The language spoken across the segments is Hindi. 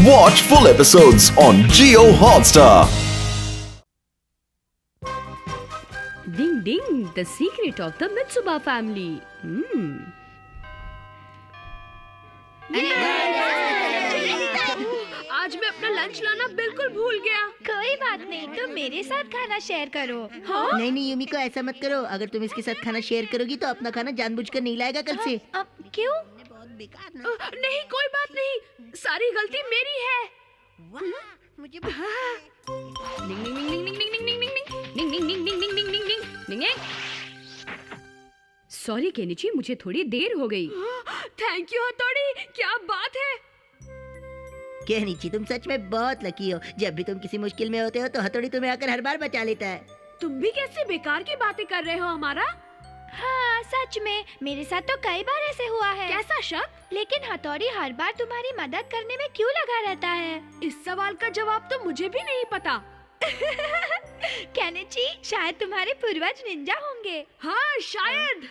Watch full episodes on Jio Hotstar. Ding ding, the secret of the Mitsuba family. आज मैं अपना लंच लाना बिल्कुल भूल गया। कोई बात नहीं, तुम मेरे साथ खाना शेयर करो। हाँ? नहीं युमिको, ऐसा मत करो। अगर तुम इसके साथ खाना शेयर करोगी तो अपना खाना जानबूझकर नहीं लाएगा कल से। अब क्यों? नहीं, कोई बात नहीं, सारी गलती मेरी है। मुझे सॉरी केनिची, मुझे थोड़ी देर हो गई। थैंक यू हथौड़ी, क्या बात है। केनिची, तुम सच में बहुत लकी हो। जब भी तुम किसी मुश्किल में होते हो तो हथौड़ी तुम्हें आकर हर बार बचा लेता है। तुम भी कैसे बेकार की बातें कर रहे हो हमारा। हाँ सच में, मेरे साथ तो कई बार ऐसे हुआ है। कैसा शक? लेकिन हथौड़ी हर बार तुम्हारी मदद करने में क्यों लगा रहता है? इस सवाल का जवाब तो मुझे भी नहीं पता। केनिची, शायद तुम्हारे पूर्वज निंजा होंगे। हाँ शायद।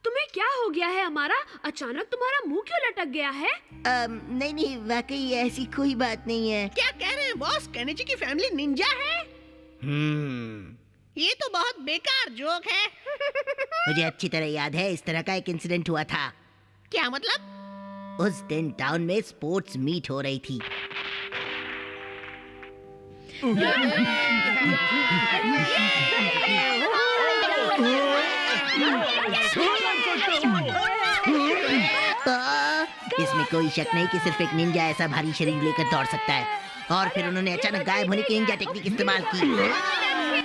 तुम्हें क्या हो गया है हमारा? अचानक तुम्हारा मुंह क्यों लटक गया है? नहीं, वाकई ऐसी कोई बात नहीं है। क्या कह रहे हैं बॉस? केनिची की फैमिली निंजा है? ये तो बहुत बेकार जोक है। मुझे अच्छी तरह याद है, इस तरह का एक इंसिडेंट हुआ था। क्या मतलब? उस दिन टाउन में स्पोर्ट्स मीट हो रही थी। इसमें कोई शक नहीं कि सिर्फ एक निंजा ऐसा भारी शरीर लेकर दौड़ सकता है। और फिर उन्होंने अचानक गायब होने की निंजा टेक्निक इस्तेमाल की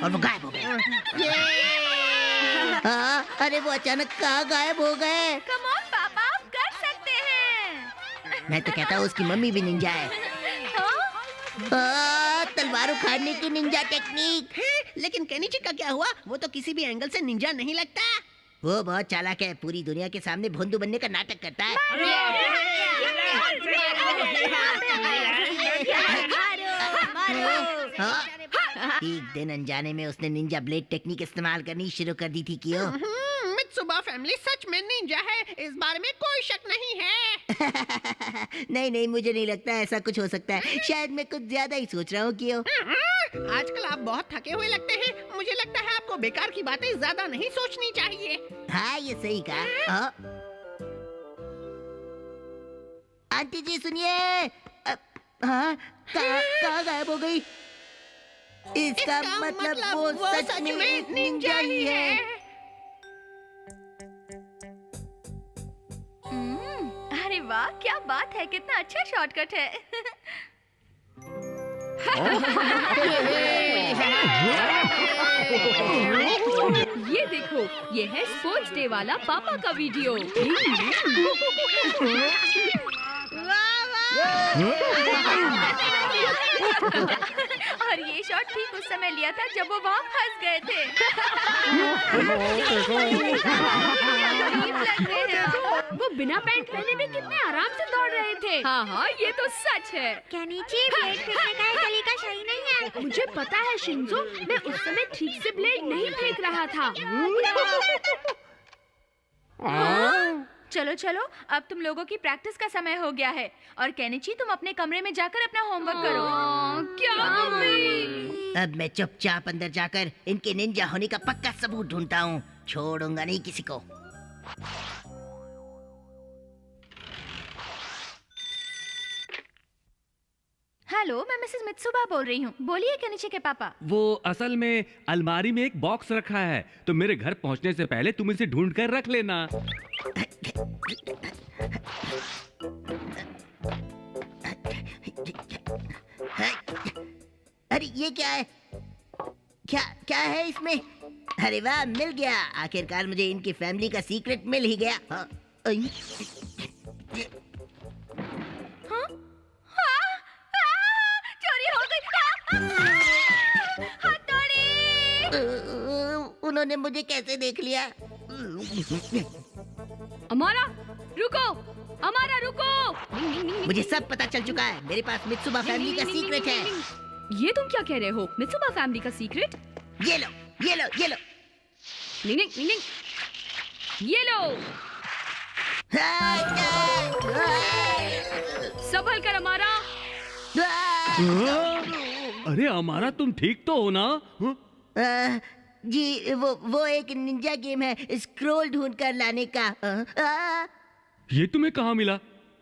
और वो गायब हो गए। अरे वो अचानक कहाँ गायब हो गए? कम ऑन पापा, आप कर सकते हैं। मैं तो कहता हूँ उसकी मम्मी भी निंजा है। तलवार उखाड़ने की निंजा टेक्निक। लेकिन केनिची का क्या हुआ? वो तो किसी भी एंगल से निंजा नहीं लगता। वो बहुत चालाक है, पूरी दुनिया के सामने भोंदू बनने का नाटक करता है। एक दिन अनजाने में उसने निंजा ब्लेड टेक्निक इस्तेमाल करनी शुरू कर दी थी। क्यों? मित्सुबा फैमिली सच में निंजा है, इस बारे में कोई शक नहीं है। नहीं, मुझे नहीं लगता ऐसा कुछ हो सकता है। शायद मैं कुछ ज्यादा ही सोच रहा हूँ। क्यों? आजकल आप बहुत थके हुए लगते हैं। मुझे लगता है आपको बेकार की बातें ज्यादा नहीं सोचनी चाहिए। हाँ, ये सही कहा। आंटी जी सुनिए। हाँ, कहाँ गायब हो गई? इसका मतलब वो सच में निंजा ही है। अरे वाह, क्या बात है, कितना अच्छा शॉर्टकट है। ये देखो, ये है स्पोर्ट्स डे वाला पापा का वीडियो। और ये शॉट ठीक उस समय लिया था जब वो वहाँ फंस गए थे। वो बिना पैंट पहने भी कितने आराम से दौड़ रहे थे। हाँ, ये तो सच है। केनिची, ब्लेड फेंकने का तरीका सही नहीं है। मुझे पता है शिंजो, मैं उस समय ठीक से ब्लेड नहीं फेंक रहा था। चलो चलो, अब तुम लोगों की प्रैक्टिस का समय हो गया है। और केनिची, तुम अपने कमरे में जाकर अपना होमवर्क करो। क्या मम्मी? अब मैं चुपचाप अंदर जाकर इनके निंजा होने का पक्का सबूत ढूंढता हूँ। छोड़ूंगा नहीं किसी को। हेलो, मैं मिसेस मित्सुबा बोल रही हूँ। बोलिए केनिची के पापा। वो असल में अलमारी में एक बॉक्स रखा है, तो मेरे घर पहुंचने से पहले तुम इसे ढूंढ कर रख लेना। अरे ये क्या है? क्या है इसमें? अरे वाह, मिल गया। आखिरकार मुझे इनकी फैमिली का सीक्रेट मिल ही गया। उन्होंने मुझे कैसे देख लिया? अमारा रुको। मुझे सब पता चल चुका है। मेरे पास मित्सुबा फैमिली का सीक्रेट है। ये तुम क्या कह रहे हो? मित्सुबा फैमिली का सीक्रेट? ये लो। ये लो। संभल कर अमारा। अरे अमारा, तुम ठीक तो हो ना? जी वो एक निंजा गेम है, स्क्रोल ढूंढ कर लाने का। ये तुम्हें कहाँ मिला?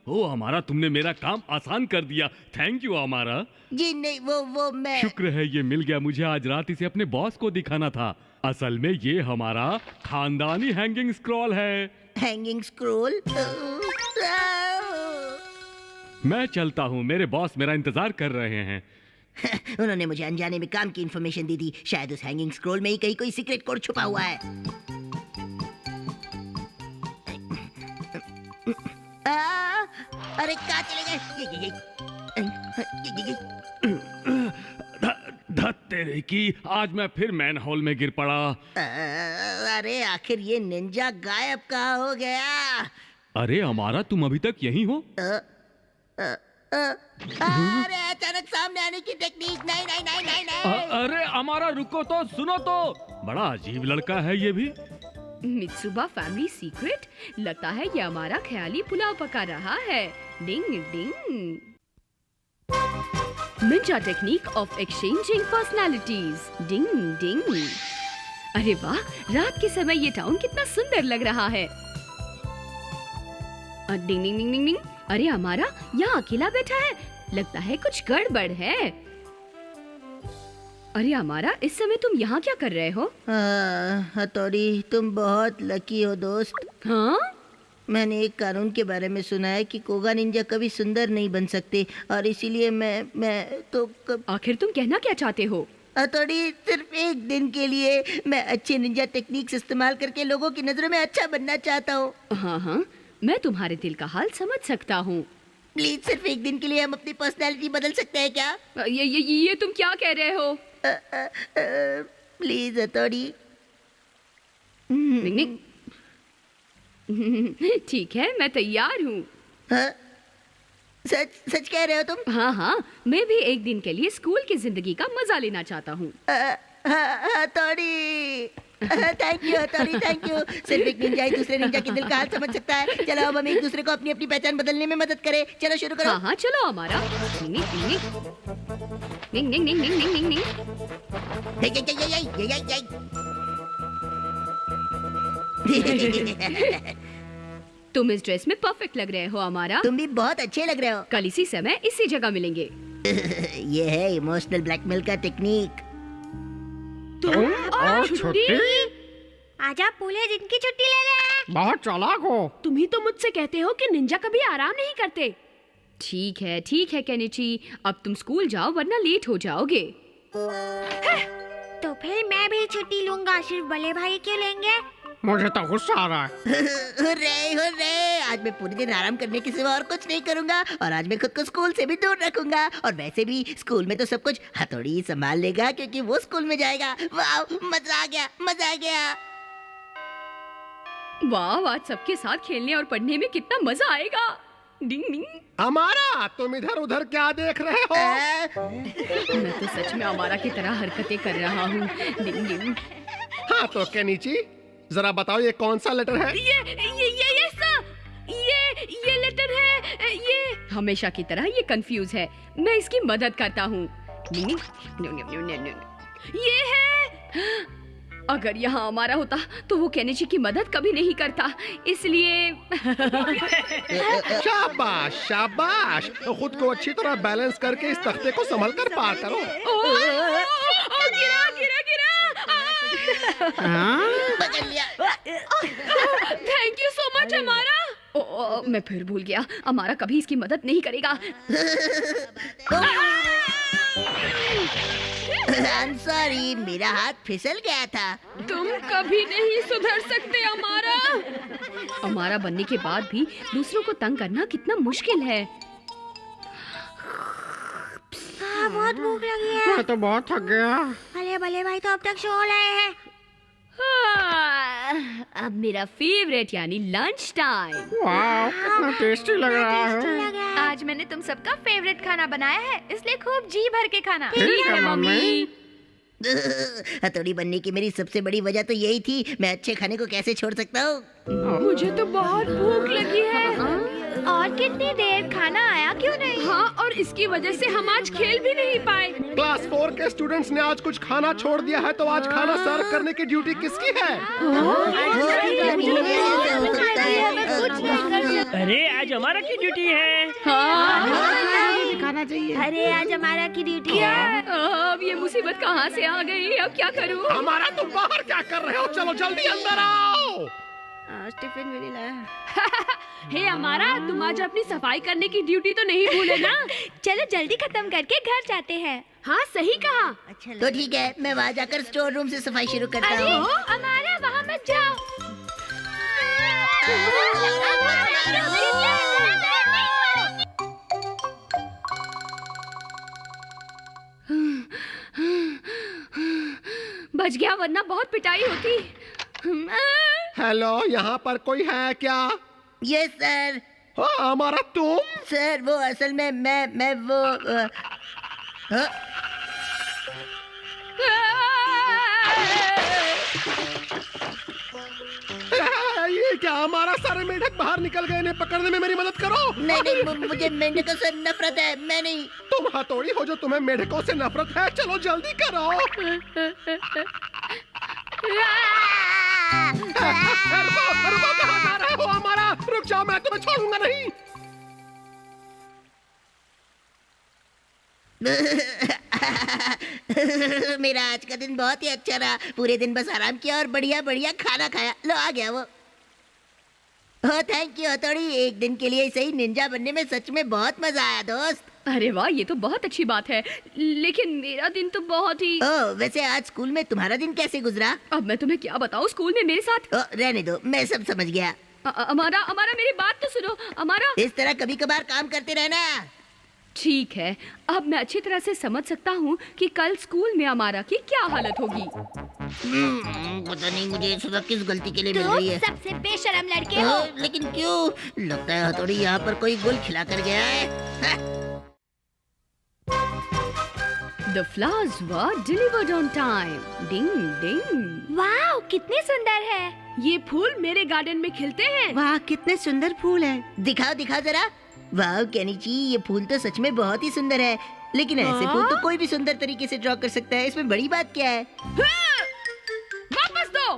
ओ हमारा, तुमने मेरा काम आसान कर दिया। थैंक यू हमारा। जी नहीं, वो मैं। शुक्र है ये मिल गया। मुझे आज रात इसे अपने बॉस को दिखाना था। असल में ये हमारा खानदानी हैंगिंग स्क्रॉल है। Hanging scroll? मैं चलता हूँ, मेरे बॉस मेरा इंतजार कर रहे हैं। उन्होंने मुझे अनजाने में काम की इंफॉर्मेशन दी थी। शायद उस हैंगिंग स्क्रोल में ही कहीं कोई सीक्रेट कोड छुपा हुआ है। अरे कहाँ चले गए? तेरे की, आज मैं फिर मैन होल में गिर पड़ा। अरे आखिर ये निंजा गायब कहाँ हो गया? अरे हमारा, तुम अभी तक यहीं हो? अरे अचानक सामने आने की टेक्निक। नहीं नहीं नहीं नहीं नहीं। अरे हमारा, रुको तो, सुनो तो। बड़ा अजीब लड़का है ये भी। Mitsuba family secret? लगता है ये हमारा ख्याली पुलाव पका रहा है। Ding ding. Ninja technique of exchanging personalities. Ding ding. अरे वाह, रात के समय ये टाउन कितना सुंदर लग रहा है। डिंग डिंग डिंग डिंग। अरे हमारा यहाँ अकेला बैठा है, लगता है कुछ गड़बड़ है। अरे हमारा, इस समय तुम यहाँ क्या कर रहे हो? हथौड़ी, तुम बहुत लकी हो दोस्त। हाँ? मैंने एक कानून के बारे में सुना है कि कोगा निंजा कभी सुंदर नहीं बन सकते, और इसीलिए मैं तो आखिर तुम कहना क्या चाहते हो? हथौड़ी, सिर्फ एक दिन के लिए मैं अच्छे निंजा टेक्निक्स इस्तेमाल करके लोगों की नजरों में अच्छा बनना चाहता हूँ। हाँ हाँ, मैं तुम्हारे दिल का हाल समझ सकता हूँ। प्लीज सिर्फ एक दिन के लिए हम अपनी पर्सनालिटी बदल सकते हैं क्या? ये तुम क्या कह रहे हो? प्लीज हथौड़ी। ठीक है, मैं तैयार हूँ। सच सच कह रहे हो तुम? हाँ हाँ, मैं भी एक दिन के लिए स्कूल की जिंदगी का मजा लेना चाहता हूँ। हथौड़ी, थैंक यू हथौड़ी, थैंक यू। सिर्फ एक निंजा ही दूसरे निंजा के दिल का हाल समझ सकता है। चलो अब हम एक दूसरे को अपनी अपनी पहचान बदलने में मदद करें। चलो शुरू करो। हाँ हाँ, चलो हमारा। निंग निंग निंग निंग निंग निंग निंग। तुम इस ड्रेस में परफेक्ट लग रहे हो हमारा। तुम भी बहुत अच्छे लग रहे हो। कल इसी समय इसी जगह मिलेंगे। ये है इमोशनल ब्लैकमेल का टेक्निक। तुम और छुट्टी? आजा पूरे दिन की छुट्टी ले ले। बहुत चालाक हो। तुम ही तो मुझसे कहते हो कि निंजा कभी आराम नहीं करते। ठीक है केनिची, अब तुम स्कूल जाओ वरना लेट हो जाओगे। तो फिर मैं भी छुट्टी लूंगा, सिर्फ बड़े भाई क्यों लेंगे? मुझे तो गुस्सा आ रहा है। हुर्रे, आज मैं पूरे दिन आराम करने के सिवा और कुछ नहीं करूंगा, और आज मैं खुद को स्कूल से भी दूर रखूंगा। और वैसे भी स्कूल में तो सब कुछ हथौड़ी संभाल लेगा, क्योंकि वो स्कूल में जाएगा। वाह, मजा आ गया, मजा आ गया। वाह, आज सबके साथ खेलने और पढ़ने में कितना मजा आएगा। डिंग डिंग। हमारा, तुम इधर उधर क्या देख रहे हो? मैं तो सच में हमारा की तरह हरकतें कर रहा हूँ। डिंग डिंग। हाँ तो केनिची, जरा बताओ ये कौन सा लेटर है? ये सर, ये लेटर है। ये हमेशा की तरह ये कंफ्यूज है, मैं इसकी मदद करता हूँ। ये है। अगर यहाँ हमारा होता तो वो केनिची की मदद कभी नहीं करता, इसलिए। शाबाश शाबाश, खुद को अच्छी तरह बैलेंस करके इस तख्ते को संभल कर पार करो। बदल लिया। थैंक यू सो मच हमारा। मैं फिर भूल गया, हमारा कभी इसकी मदद नहीं करेगा। I'm sorry, मेरा हाथ फिसल गया था। तुम कभी नहीं सुधर सकते हमारा। हमारा बनने के बाद भी दूसरों को तंग करना कितना मुश्किल है। हाँ, बहुत भूख लगी है। मैं तो बहुत थक गया। अरे बल्ले भाई तो अब तक सो रहे हैं। अब मेरा फेवरेट यानी लंच टाइम। वाह, कितना टेस्टी लग रहा है। आज मैंने तुम सबका फेवरेट खाना बनाया है, इसलिए खूब जी भर के खाना। ठीक है मम्मी। हथौड़ी बनने की मेरी सबसे बड़ी वजह तो यही थी, मैं अच्छे खाने को कैसे छोड़ सकता हूँ। मुझे तो बहुत भूख लगी है। और कितनी देर, खाना आया क्यों नहीं? हाँ, और इसकी वजह से हम आज खेल भी नहीं पाए। क्लास 4 के स्टूडेंट्स ने आज कुछ खाना छोड़ दिया है, तो आज खाना सर्व करने की ड्यूटी किसकी है? अरे आज हमारा की ड्यूटी है। खाना चाहिए। अरे आज हमारा की ड्यूटी है। अब ये मुसीबत कहाँ से आ गई? अब क्या करूँ? हमारा तुम बाहर क्या कर रहे हो? चलो जल्दी अंदर आओ। टिफिन भी नहीं लाया। हे हमारा, तुम आज अपनी सफाई करने की ड्यूटी तो नहीं भूले ना? चलो जल्दी खत्म करके घर जाते हैं। हाँ, सही कहा। तो ठीक है, मैं वहाँ जाकर स्टोर रूम से सफाई शुरू करता अरे हूँ। हमारा वहाँ मत जाओ। बच गया, वरना बहुत पिटाई होती। हेलो, यहाँ पर कोई है क्या? Yes sir. हाँ, हमारा तुम? सर वो असल में मैं वो ये क्या, हमारा सारे मेढक बाहर निकल गए, इन्हें पकड़ने में मेरी मदद करो। नहीं, मुझे मेंढकों से नफरत है, मैं नहीं। तुम हथौड़ी हो जो तुम्हें मेढकों से नफरत है? चलो जल्दी करो। रुको, कहाँ जा रहे हो हमारा? रुक जाओ, मैं तुम्हें छोड़ूंगा नहीं। मेरा आज का दिन बहुत ही अच्छा रहा। पूरे दिन बस आराम किया और बढ़िया बढ़िया खाना खाया। लो आ गया वो। ओह थैंक यू हथौड़ी, एक दिन के लिए सही निंजा बनने में सच में बहुत मजा आया दोस्त। अरे वाह, ये तो बहुत अच्छी बात है, लेकिन मेरा दिन तो बहुत ही। ओह वैसे आज स्कूल में तुम्हारा दिन कैसे गुजरा? अब मैं तुम्हें क्या बताऊं, स्कूल में मेरे साथ। ओह रहने दो, मैं सब समझ गया। अमारा मेरी बात तो सुनो। अमारा, इस तरह कभी कभार काम करते रहना। ठीक है, अब मैं अच्छी तरह से समझ सकता हूँ कि कल स्कूल में अमारा की क्या हालत होगी। पता नहीं मुझे सजा किस गलती के लिए मिल रही है। सबसे बेशरम लड़के हो। लेकिन क्यों? लगता है हथौड़ी यहाँ पर कोई गुल खिला कर गया है। The flowers were delivered on time. Ding ding. वाह, कितने सुंदर है। ये फूल मेरे गार्डन में खिलते हैं। वाह कितने सुंदर फूल हैं। दिखाओ जरा। वाह केनिची, ये फूल तो सच में बहुत ही सुंदर है, लेकिन ऐसे फूल तो कोई भी सुंदर तरीके से ड्रॉ कर सकता है। इसमें बड़ी बात क्या है? वापस दो।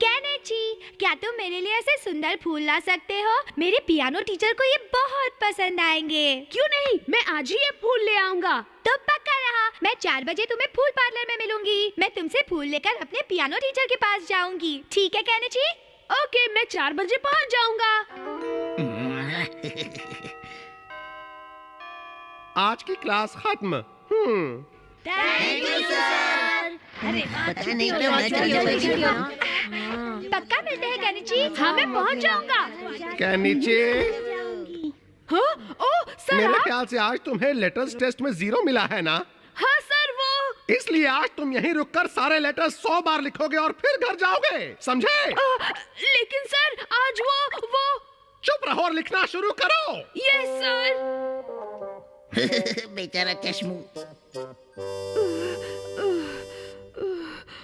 केनिची, क्या तुम मेरे लिए ऐसे सुंदर फूल ला सकते हो? मेरे पियानो टीचर को ये बहुत पसंद आएंगे। क्यों नहीं, मैं आज ही ये फूल ले आऊंगा। तो पक्का रहा, मैं 4 बजे तुम्हें फूल पार्लर में मिलूंगी। मैं तुमसे फूल लेकर अपने पियानो टीचर के पास जाऊंगी। ठीक है केनिची? ओके, मैं 4 बजे पहुंच जाऊंगा। आज की क्लास खत्म। Thank you sir. अरे पता नहीं क्यों मैं चली। पक्का मिलते हैं केनिची। हाँ, मैं पहुंच जाऊंगा। क्या नीचे? हाँ? ओह सर, मेरे ख्याल से आज तुम्हें लेटर्स टेस्ट में 0 मिला है ना? हाँ सर, वो इसलिए आज तुम यहीं रुककर सारे लेटर्स 100 बार लिखोगे और फिर घर जाओगे, समझे? लेकिन सर आज वो चुप रहो और लिखना शुरू करो। Yes sir. बेचारा चश्मू।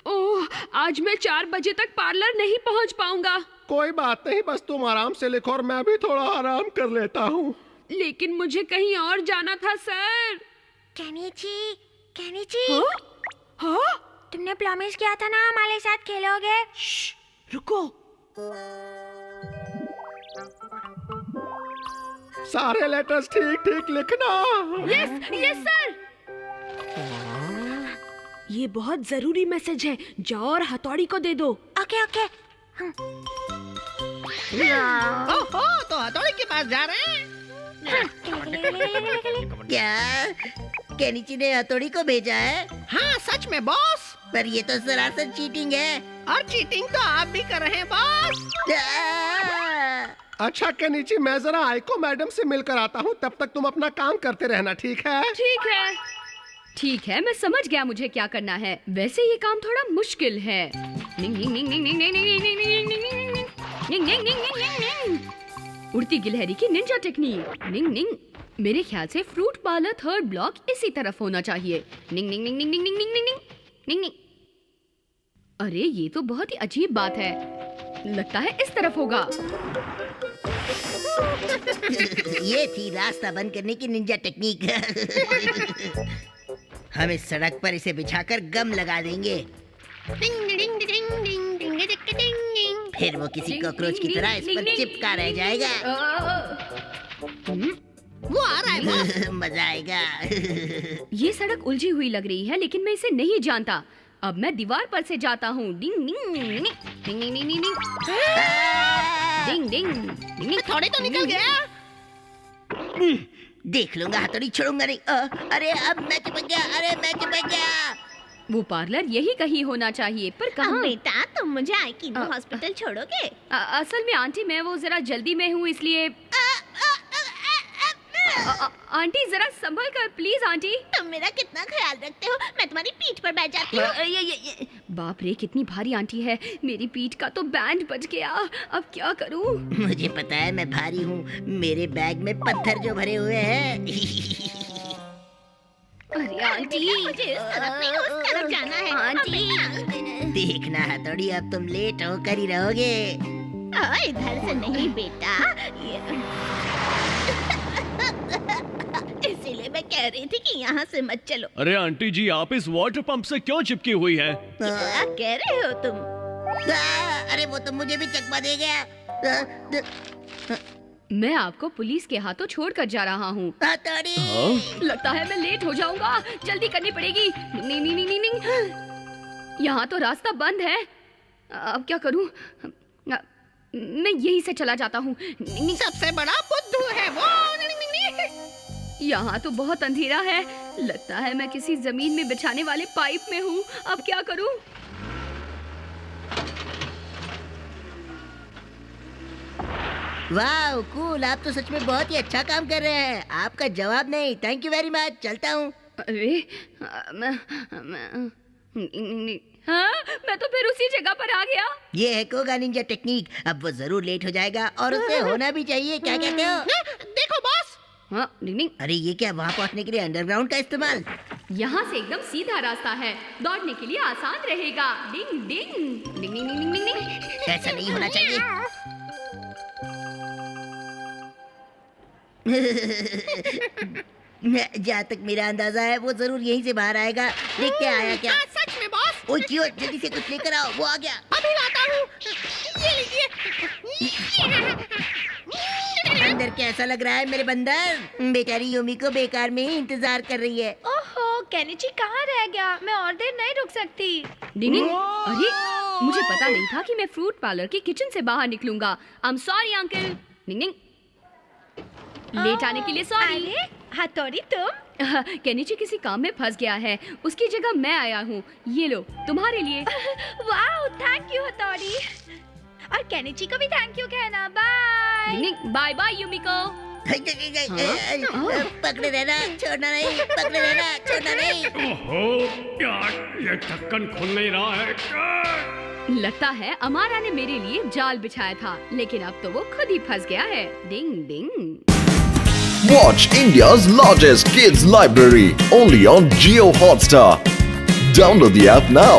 ओह, आज मैं 4 बजे तक पार्लर नहीं पहुंच पाऊंगा। कोई बात नहीं, बस तुम आराम से लिखो और मैं भी थोड़ा आराम कर लेता हूँ। लेकिन मुझे कहीं और जाना था सर। केनिची, हाँ? तुमने प्रॉमिस किया था ना हमारे साथ खेलोगे। रुको। सारे लेटर्स ठीक लिखना। Yes sir. ये बहुत जरूरी मैसेज है, जाओ और हथौड़ी को दे दो। ओके। ओहो, तो हथौड़ी के पास जा रहे हैं? क्या केनिची ने हथौड़ी को भेजा है? हाँ सच में बॉस। पर ये तो सरासर चीटिंग है। और चीटिंग तो आप भी कर रहे हैं बॉस। अच्छा केनिची, मैं जरा आइको मैडम से मिलकर आता हूँ, तब तक तुम अपना काम करते रहना, ठीक है? ठीक है, मैं समझ गया मुझे क्या करना है। वैसे ये काम थोड़ा मुश्किल है। उड़ती गिलहरी की निंजा टेक्निक। निंग निंग। मेरे ख्याल से फ्रूट पार्लर 3rd ब्लॉक इसी तरफ होना चाहिए। निंग निंग निंग निंग निंग निंग निंग निंग निंग निंग। अरे ये तो बहुत ही अजीब बात है, लगता है इस तरफ होगा। ये थी रास्ता बंद करने की निंजा टेक्निक। हम इस सड़क पर इसे बिछाकर गम लगा देंगे, फिर वो किसी कॉकरोच की तरह इस पर चिपका रह जाएगा। वो आ रहा है बॉस। मजा आएगा। ये सड़क उलझी हुई लग रही है, लेकिन मैं इसे नहीं जानता। अब मैं दीवार पर से जाता हूँ। डिंग डिंग डिंग डिंग डिंग डिंग डिंग डिंग डिंग डिंग। थोड़े तो निकल गया। देख लूंगा, हथौड़ी छोड़ूंगा नहीं। अरे अब मैं चिपक गया, अरे मैं चिपक गया। वो पार्लर यही कहीं होना चाहिए, पर कहाँ? बेटा तुम मुझे आइकिनो हॉस्पिटल छोड़ोगे? असल में आंटी मैं वो जरा जल्दी में हूँ, इसलिए आंटी जरा संभल कर प्लीज। आंटी तुम मेरा कितना ख्याल रखते हो, मैं तुम्हारी पीठ पर बैठ जाती हूँ। बाप रे कितनी भारी आंटी है, मेरी पीठ का तो बैंड बज गया। अब क्या करूँ? मुझे पता है मैं भारी हूँ, मेरे बैग में पत्थर जो भरे हुए हैं। अरे आंटी मुझे इस तरफ नहीं उस तरफ जाना है। आंटी देखना हथौड़ी, अब तुम लेट होकर ही रहोगे। इधर से नहीं बेटा, इसीलिए मैं कह रही थी कि यहाँ से मत चलो। अरे आंटी जी, आप इस वाटर पंप से क्यों चिपकी हुई है? क्या कह रहे हो तुम? अरे वो तो मुझे भी चकमा दे गया। मैं आपको पुलिस के हाथों छोड़कर जा रहा हूँ। हथौड़ी लगता है मैं लेट हो जाऊंगा, जल्दी करनी पड़ेगी। नी नी नी नी नी। यहाँ तो रास्ता बंद है, अब क्या करूँ? मैं यहीं से चला जाता हूँ। सबसे बड़ा बुद्धू है वो। यहाँ तो बहुत अंधेरा है, लगता है मैं किसी जमीन में बिछाने वाले पाइप में हूँ। अब क्या करूँ? वाह कूल, आप तो सच में बहुत ही अच्छा काम कर रहे हैं। आपका जवाब नहीं, थैंक यू वेरी मच। चलता हूँ। अरे हाँ, मैं तो फिर उसी जगह पर आ गया। ये है कोगा निंजा टेक्निक। अब वो जरूर लेट हो जाएगा और उसे होना भी चाहिए। क्या कहते हो? देखो बॉस। हाँ, डिंग डिंग। अरे ये क्या, वहाँ पहुँचने के लिए अंडरग्राउंड का इस्तेमाल? यहाँ से एकदम सीधा रास्ता है, दौड़ने के लिए आसान रहेगा। डिंग डिंग डिंग डिंग डिंग डिंग डिंग। ऐसा नहीं होना चाहिए। जहाँ तक मेरा अंदाजा है वो जरूर यहीं से बाहर आएगा। देखते हैं आया क्या। सच में बॉस। ओए क्यों, जल्दी से कुछ लेकर आओ। वो आ गया। अभी लाता हूँ। ये लीजिए। अंदर कैसा लग रहा है मेरे बंदर? बेचारी यूमी को बेकार में ही इंतजार कर रही है। ओहो, केनिची कहाँ रह गया? मैं और देर नहीं रुक सकती। डिंग डिंग। अरे मुझे पता नहीं था कि मैं फ्रूट पार्लर की किचन से बाहर निकलूंगा। I am sorry uncle. Ding ding. Late आने के लिए सॉरी। अरे हथौड़ी तुम? केनिची किसी काम में फंस गया है, उसकी जगह मैं आया हूँ। ये लो तुम्हारे लिए। वाह थैंक यू हथौड़ी, और केनिची को भी थैंक यू कहना। Bye bye bye Yumiko. पकड़े रहना, छोड़ना नहीं। पकड़े रहना, छोड़ना नहीं। ओहो यार, ये ढक्कन खुल नहीं रहा है। लगता है अमारा ने मेरे लिए जाल बिछाया था, लेकिन अब तो वो खुद ही फंस गया है। Ding ding. Watch India's largest kids library only on Jio Hotstar. Download the app now.